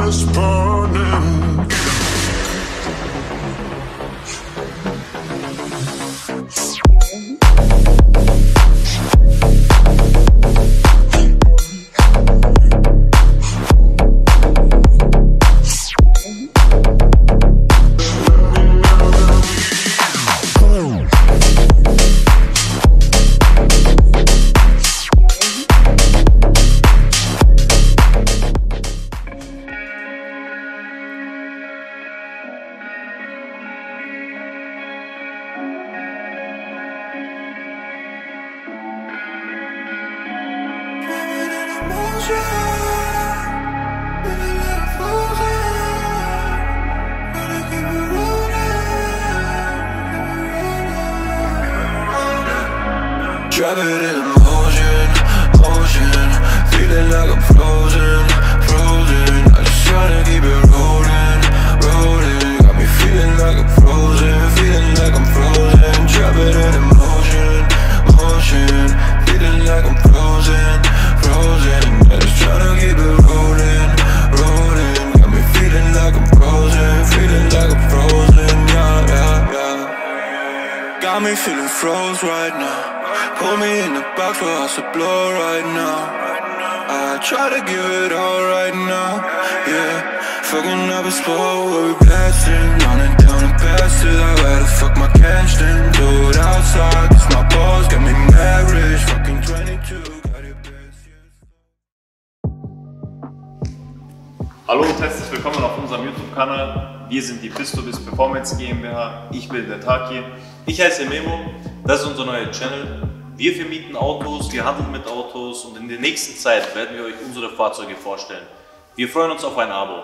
just burning. Drop it in motion, motion, feeling like I'm frozen, frozen. I just tryna keep it rolling, rolling. Got me feeling like I'm frozen, feeling like I'm frozen. Drop it in motion, motion, feeling like I'm frozen, frozen. I just tryna keep it rolling, rolling. Got me feeling like I'm frozen, feeling like I'm frozen. Yeah, yeah, yeah. Got me feeling froze right now. Put me in the box for us to blow right now. I try to give it all right now, yeah. Fucking up a spot where we blasting, running down the passes. I gotta fuck my cash then do it outside, cause my balls got me mad rich. Fucking 22, got it best, yes. Hallo und herzlich willkommen auf unserem YouTube-Kanal. Wir sind die Pistobiz Performance GmbH. Ich bin der Taki. Ich heiße Memo. Das ist unser neuer Channel. Wir vermieten Autos, wir handeln mit Autos und in der nächsten Zeit werden wir euch unsere Fahrzeuge vorstellen. Wir freuen uns auf ein Abo.